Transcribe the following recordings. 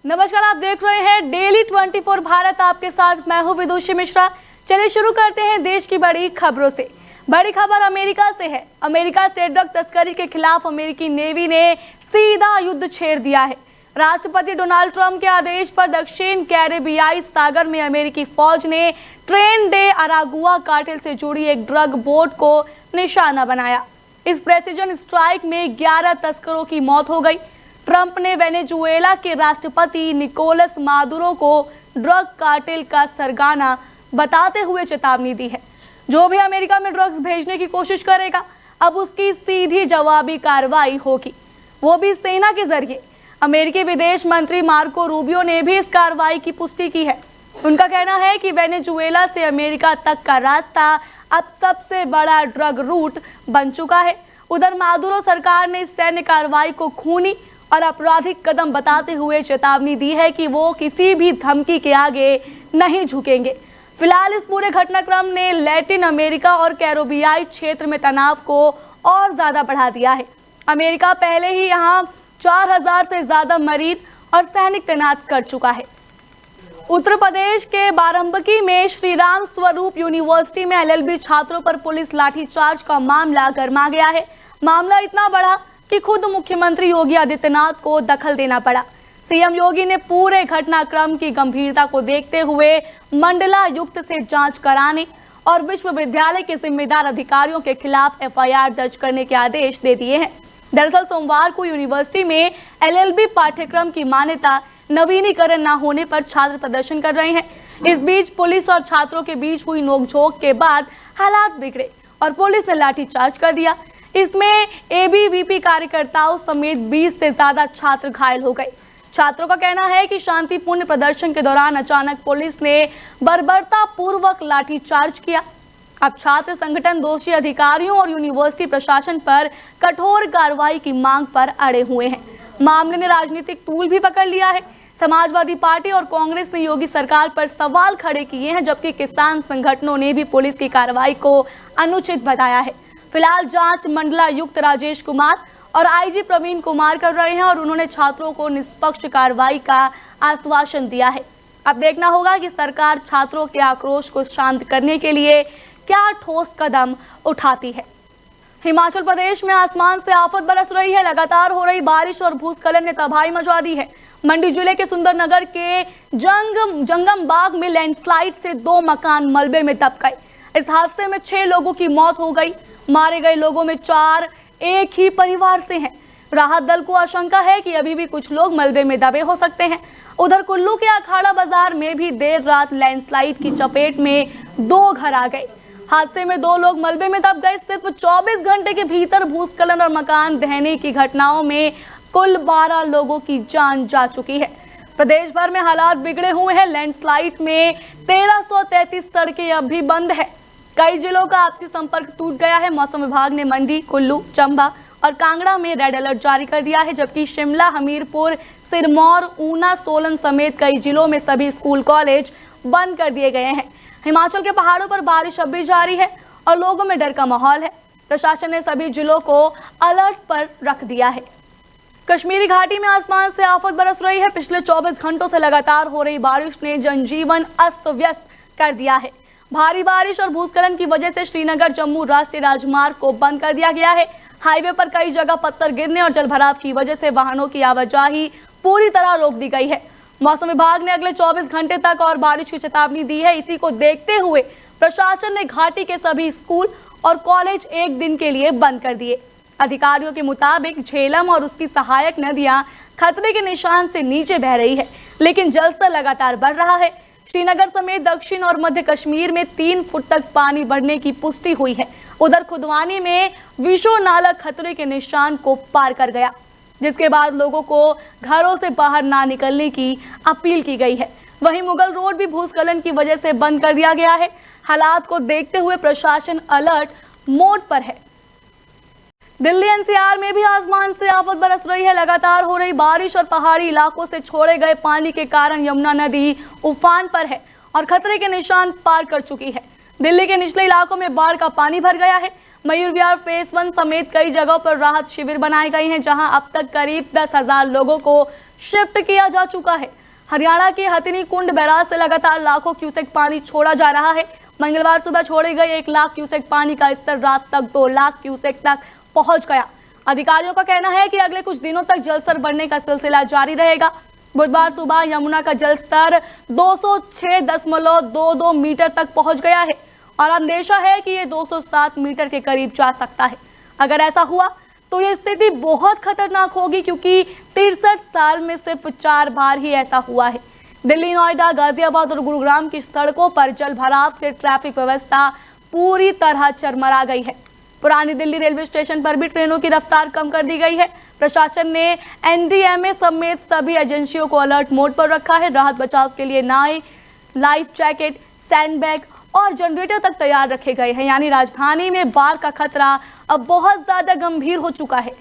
नमस्कार, आप देख रहे हैं डेली 24 भारत। आपके साथ मैं हूं विदुषी मिश्रा। चलिए शुरू करते हैं देश की बड़ी खबरों से। बड़ी खबर अमेरिका से है। अमेरिका से ड्रग तस्करी के खिलाफ अमेरिकी नेवी ने सीधा युद्ध छेड़ दिया है। राष्ट्रपति डोनाल्ड ट्रंप के आदेश पर दक्षिण कैरेबियाई सागर में अमेरिकी फौज ने ट्रेन डे अरागुआ कार्टेल से जुड़ी एक ड्रग बोट को निशाना बनाया। इस प्रेसिजन स्ट्राइक में 11 तस्करों की मौत हो गई। ट्रंप ने वेनेजुएला के राष्ट्रपति निकोलस मादुरो को ड्रग कार्टेल का सरगना बताते हुए चेतावनी दी है। जो भी अमेरिका में ड्रग्स भेजने की कोशिश करेगा, अब उसकी सीधी जवाबी कार्रवाई होगी, वो भी सेना के जरिए। अमेरिकी विदेश मंत्री मार्को रूबियो ने भी इस कार्रवाई की पुष्टि की है। उनका कहना है कि वेनेजुएला से अमेरिका तक का रास्ता अब सबसे बड़ा ड्रग रूट बन चुका है। उधर मादुरो सरकार ने सैन्य कार्रवाई को खूनी और आपराधिक कदम बताते हुए चेतावनी दी है कि वो किसी भी धमकी के आगे नहीं झुकेंगे। फिलहाल इस पूरे घटनाक्रम ने लैटिन अमेरिका और कैरेबियाई क्षेत्र में तनाव को और ज्यादा बढ़ा दिया है। अमेरिका पहले ही यहाँ 4000 से ज्यादा मरीन और सैनिक तैनात कर चुका है। उत्तर प्रदेश के बाराबंकी में श्री राम स्वरूप यूनिवर्सिटी में एलएलबी छात्रों पर पुलिस लाठीचार्ज का मामला गरमा गया है। मामला इतना बड़ा कि खुद मुख्यमंत्री योगी आदित्यनाथ को दखल देना पड़ा। सीएम योगी ने पूरे घटनाक्रम की गंभीरता को देखते हुए मंडलायुक्त से जांच कराने और विश्वविद्यालय के जिम्मेदार अधिकारियों के खिलाफ एफआईआर दर्ज करने के आदेश दे दिए हैं। दरअसल सोमवार को यूनिवर्सिटी में एलएलबी पाठ्यक्रम की मान्यता नवीनीकरण न होने पर छात्र प्रदर्शन कर रहे हैं। इस बीच पुलिस और छात्रों के बीच हुई नोकझोंक के बाद हालात बिगड़े और पुलिस ने लाठीचार्ज कर दिया। इसमें एबीवीपी कार्यकर्ताओं समेत 20 से ज्यादा छात्र घायल हो गए। छात्रों का कहना है कि शांतिपूर्ण प्रदर्शन के दौरान अचानक पुलिस ने बर्बरतापूर्वक लाठीचार्ज किया। अब छात्र संगठन दोषी अधिकारियों और यूनिवर्सिटी प्रशासन पर कठोर कार्रवाई की मांग पर अड़े हुए हैं। मामले ने राजनीतिक तूल भी पकड़ लिया है। समाजवादी पार्टी और कांग्रेस ने योगी सरकार पर सवाल खड़े किए हैं, जबकि किसान संगठनों ने भी पुलिस की कार्रवाई को अनुचित बताया है। फिलहाल जांच मंडलायुक्त राजेश कुमार और आईजी प्रवीण कुमार कर रहे हैं और उन्होंने छात्रों को निष्पक्ष कार्रवाई का आश्वासन दिया है। अब देखना होगा कि सरकार छात्रों के आक्रोश को शांत करने के लिए क्या ठोस कदम उठाती है। हिमाचल प्रदेश में आसमान से आफत बरस रही है। लगातार हो रही बारिश और भूस्खलन ने तबाही मचा दी है। मंडी जिले के सुंदरनगर के जंगम बाग में लैंडस्लाइड से 2 मकान मलबे में दब गए। इस हादसे में 6 लोगों की मौत हो गई। मारे गए लोगों में 4 एक ही परिवार से हैं। राहत दल को आशंका है कि अभी भी कुछ लोग मलबे में दबे हो सकते हैं। उधर कुल्लू के अखाड़ा बाजार में भी देर रात लैंडस्लाइड की चपेट में 2 घर आ गए। हादसे में 2 लोग मलबे में दब गए। सिर्फ 24 घंटे के भीतर भूस्खलन और मकान ढहने की घटनाओं में कुल 12 लोगों की जान जा चुकी है। प्रदेश भर में हालात बिगड़े हुए हैं। लैंडस्लाइड में 1333 सड़कें अब भी बंद है। कई जिलों का आपसी संपर्क टूट गया है। मौसम विभाग ने मंडी, कुल्लू, चंबा और कांगड़ा में रेड अलर्ट जारी कर दिया है, जबकि शिमला, हमीरपुर, सिरमौर, ऊना, सोलन समेत कई जिलों में सभी स्कूल कॉलेज बंद कर दिए गए हैं। हिमाचल के पहाड़ों पर बारिश अब भी जारी है और लोगों में डर का माहौल है। प्रशासन ने सभी जिलों को अलर्ट पर रख दिया है। कश्मीरी घाटी में आसमान से आफत बरस रही है। पिछले 24 घंटों से लगातार हो रही बारिश ने जनजीवन अस्त व्यस्त कर दिया है। भारी बारिश और भूस्खलन की वजह से श्रीनगर जम्मू राष्ट्रीय राजमार्ग को बंद कर दिया गया है। हाईवे पर कई जगह पत्थर गिरने और जलभराव की वजह से वाहनों की आवाजाही पूरी तरह रोक दी गई है। मौसम विभाग ने अगले 24 घंटे तक और बारिश की चेतावनी दी है। इसी को देखते हुए प्रशासन ने घाटी के सभी स्कूल और कॉलेज एक दिन के लिए बंद कर दिए। अधिकारियों के मुताबिक झेलम और उसकी सहायक नदियां खतरे के निशान से नीचे बह रही है, लेकिन जलस्तर लगातार बढ़ रहा है। श्रीनगर समेत दक्षिण और मध्य कश्मीर में 3 फुट तक पानी बढ़ने की पुष्टि हुई है। उधर खुदवानी में विशो नाला खतरे के निशान को पार कर गया, जिसके बाद लोगों को घरों से बाहर ना निकलने की अपील की गई है। वहीं मुगल रोड भी भूस्खलन की वजह से बंद कर दिया गया है। हालात को देखते हुए प्रशासन अलर्ट मोड पर है। दिल्ली एनसीआर में भी आसमान से आफत बरस रही है। लगातार हो रही बारिश और पहाड़ी इलाकों से छोड़े गए पानी के कारण यमुना नदी उफान पर है और खतरे के निशान पार कर चुकी है। दिल्ली के निचले इलाकों में बाढ़ का पानी भर गया है। मयूर विहार फेज 1 समेत कई जगहों पर राहत शिविर बनाए गए हैं, जहां अब तक करीब 10,000 लोगों को शिफ्ट किया जा चुका है। हरियाणा के हथिनी कुंड बैराज से लगातार लाखों क्यूसेक पानी छोड़ा जा रहा है। मंगलवार सुबह छोड़े गए 1 लाख क्यूसेक पानी का स्तर रात तक 2 लाख क्यूसेक तक पहुंच गया। अधिकारियों का कहना है कि अगले कुछ दिनों तक जलस्तर बढ़ने का सिलसिला जारी रहेगा। बुधवार सुबह यमुना का जलस्तर 206.22 मीटर तक पहुंच गया है और अंदेशा है कि ये 207 मीटर के करीब जा सकता है। अगर ऐसा हुआ तो ये स्थिति बहुत खतरनाक होगी, क्योंकि 63 साल में सिर्फ 4 बार ही ऐसा हुआ है। दिल्ली, नोएडा, गाजियाबाद और गुरुग्राम की सड़कों पर जल भराव से ट्रैफिक व्यवस्था पूरी तरह चरमरा गई है। पुरानी दिल्ली रेलवे स्टेशन पर भी ट्रेनों की रफ्तार कम कर दी गई है। प्रशासन ने एनडीएमए समेत सभी एजेंसियों को अलर्ट मोड पर रखा है। राहत बचाव के लिए नाव, लाइफ जैकेट, सैंडबैग और जनरेटर तक तैयार रखे गए हैं। यानी राजधानी में बाढ़ का खतरा अब बहुत ज्यादा गंभीर हो चुका है।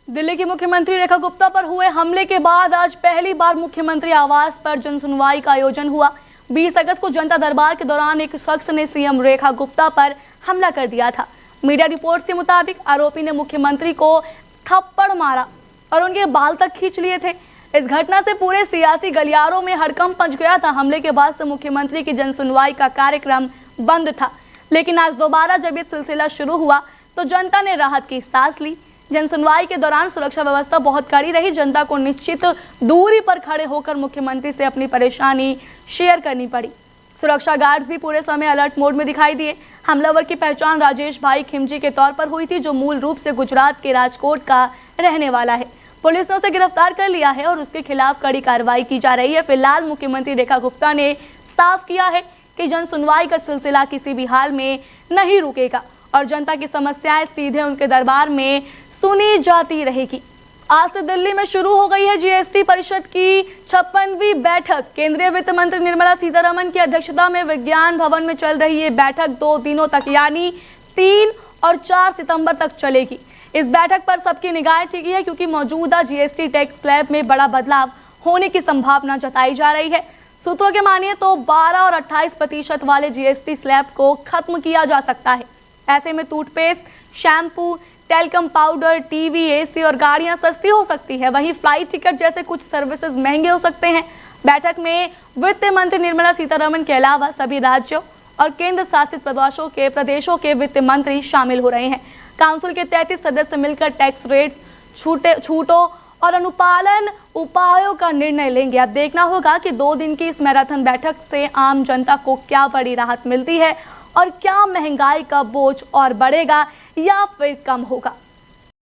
दिल्ली की मुख्यमंत्री रेखा गुप्ता पर हुए हमले के बाद आज पहली बार मुख्यमंत्री आवास पर जनसुनवाई का आयोजन हुआ। 20 अगस्त को जनता दरबार के दौरान एक शख्स ने सीएम रेखा गुप्ता पर हमला कर दिया था। मीडिया रिपोर्ट के मुताबिक आरोपी ने मुख्यमंत्री को थप्पड़ मारा और उनके बाल तक खींच लिए थे। इस घटना से पूरे सियासी गलियारों में हड़कंप मच गया था। हमले के बाद से मुख्यमंत्री की जनसुनवाई का कार्यक्रम बंद था, लेकिन आज दोबारा जब ये सिलसिला शुरू हुआ तो जनता ने राहत की सांस ली। जनसुनवाई के दौरान सुरक्षा व्यवस्था बहुत कड़ी रही। जनता को निश्चित दूरी पर खड़े होकर मुख्यमंत्री से अपनी परेशानी शेयर करनी पड़ी। सुरक्षा गार्ड्स भी पूरे समय अलर्ट मोड में दिखाई दिए। हमलावर की पहचान राजेश भाई खिमजी के तौर पर हुई थी, जो मूल रूप से गुजरात के राजकोट का रहने वाला है। पुलिस ने उसे गिरफ्तार कर लिया है और उसके खिलाफ कड़ी कार्रवाई की जा रही है। फिलहाल मुख्यमंत्री रेखा गुप्ता ने साफ किया है कि जन सुनवाई का सिलसिला किसी भी हाल में नहीं रुकेगा और जनता की समस्याएं सीधे उनके दरबार में सुनी जाती रहेगी। आज से दिल्ली में शुरू हो गई है जीएसटी परिषद की 56वीं बैठक। केंद्रीय वित्त मंत्री निर्मला सीतारमण की अध्यक्षता में विज्ञान भवन में चल रही ये बैठक 2 दिनों तक यानी 3 और 4 सितंबर तक चलेगी। इस बैठक पर सबकी निगाहें टिकी है, क्योंकि मौजूदा जीएसटी टैक्स स्लैब में बड़ा बदलाव होने की संभावना जताई जा रही है। सूत्रों के मानिए तो 12 और 28% वाले जीएसटी स्लैब को खत्म किया जा सकता है। ऐसे में toothpaste, shampoo, telecom powder, TV, AC और गाड़ियां सस्ती हो सकती है। वहीं फ्लाइट टिकट जैसे कुछ सर्विसेज महंगे हो सकते हैं। बैठक में वित्त मंत्री निर्मला सीतारमण के अलावा सभी राज्यों और केंद्र शासित प्रदेशों के वित्त मंत्री शामिल हो रहे हैं। काउंसिल के 33 सदस्य मिलकर टैक्स रेट्स, छूटों और अनुपालन उपायों का निर्णय लेंगे। अब देखना होगा कि 2 दिन की इस मैराथन बैठक से आम जनता को क्या बड़ी राहत मिलती है और क्या महंगाई का बोझ और बढ़ेगा या फिर कम होगा।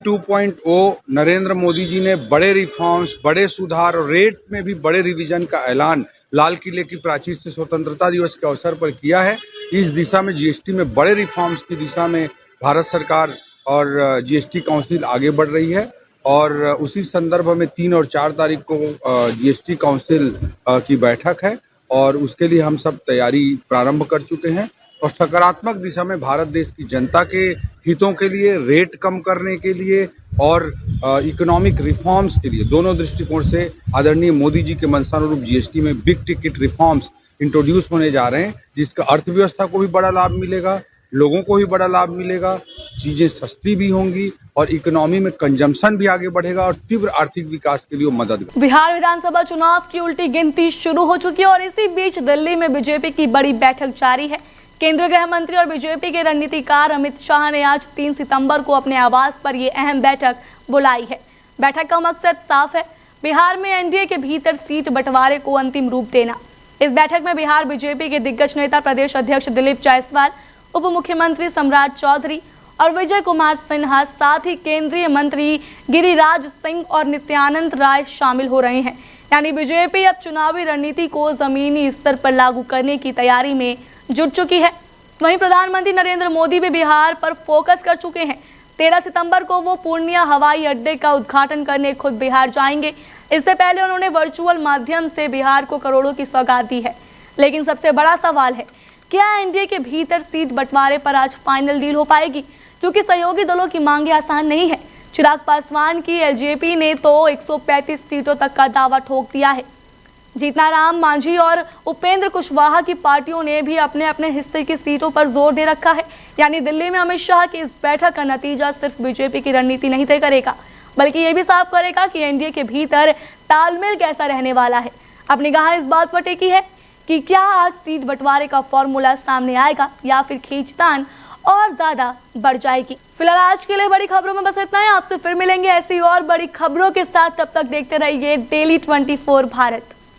2.0 नरेंद्र मोदी जी ने बड़े रिफॉर्म्स, बड़े सुधार और रेट में भी बड़े रिवीजन का ऐलान लाल किले की प्राचीर से स्वतंत्रता दिवस के अवसर पर किया है। इस दिशा में जीएसटी में बड़े रिफॉर्म्स की दिशा में भारत सरकार और जीएसटी काउंसिल आगे बढ़ रही है और उसी संदर्भ में 3 और 4 तारीख को जीएसटी काउंसिल की बैठक है और उसके लिए हम सब तैयारी प्रारंभ कर चुके हैं और सकारात्मक दिशा में भारत देश की जनता के हितों के लिए, रेट कम करने के लिए और इकोनॉमिक रिफॉर्म्स के लिए दोनों दृष्टिकोण से आदरणीय मोदी जी के मंशानुरूप जीएसटी में बिग टिकट रिफॉर्म्स इंट्रोड्यूस होने जा रहे हैं, जिसका अर्थव्यवस्था को भी बड़ा लाभ मिलेगा, लोगों को भी बड़ा लाभ मिलेगा, चीजें सस्ती भी होंगी और इकोनॉमी में कंजम्पशन भी आगे बढ़ेगा और तीव्र आर्थिक विकास के लिए मदद। बिहार विधानसभा चुनाव की उल्टी गिनती शुरू हो चुकी है और इसी बीच दिल्ली में बीजेपी की बड़ी बैठक जारी है। केंद्रीय गृह मंत्री और बीजेपी के रणनीतिकार अमित शाह ने आज 3 सितंबर को अपने आवास पर ये अहम बैठक बुलाई है। बैठक का मकसद साफ है, बिहार में एनडीए के भीतर सीट बंटवारे को अंतिम रूप देना। इस बैठक में बिहार बीजेपी के दिग्गज नेता प्रदेश अध्यक्ष दिलीप जायसवाल, उप मुख्यमंत्री सम्राट चौधरी और विजय कुमार सिन्हा, साथ ही केंद्रीय मंत्री गिरिराज सिंह और नित्यानंद राय शामिल हो रहे हैं। यानी बीजेपी अब चुनावी रणनीति को जमीनी स्तर पर लागू करने की तैयारी में जुट चुकी है। वहीं प्रधानमंत्री नरेंद्र मोदी भी बिहार पर फोकस कर चुके हैं। 13 सितंबर को वो पूर्णिया हवाई अड्डे का उद्घाटन करने खुद बिहार जाएंगे। इससे पहले उन्होंने वर्चुअल माध्यम से बिहार को करोड़ों की सौगात दी है। लेकिन सबसे बड़ा सवाल है, क्या एनडीए के भीतर सीट बंटवारे पर आज फाइनल डील हो पाएगी? क्योंकि सहयोगी दलों की मांगे आसान नहीं है। चिराग पासवान की एलजेपी ने तो 135 सीटों तक का दावा ठोक दिया है। जीतनाराम मांझी और उपेंद्र कुशवाहा की पार्टियों ने भी अपने अपने हिस्से की सीटों पर जोर दे रखा है। यानी दिल्ली में अमित शाह की इस बैठक का नतीजा सिर्फ बीजेपी की रणनीति नहीं तय करेगा, बल्कि ये भी साफ करेगा कि एनडीए के भीतर तालमेल कैसा रहने वाला है। अपनी निगाह इस बात पर टिकी है कि क्या आज सीट बंटवारे का फॉर्मूला सामने आएगा या फिर खींचतान और ज्यादा बढ़ जाएगी। फिलहाल आज के लिए बड़ी खबरों में बस इतना ही। आपसे फिर मिलेंगे ऐसी और बड़ी खबरों के साथ। तब तक देखते रहिए डेली 24 भारत।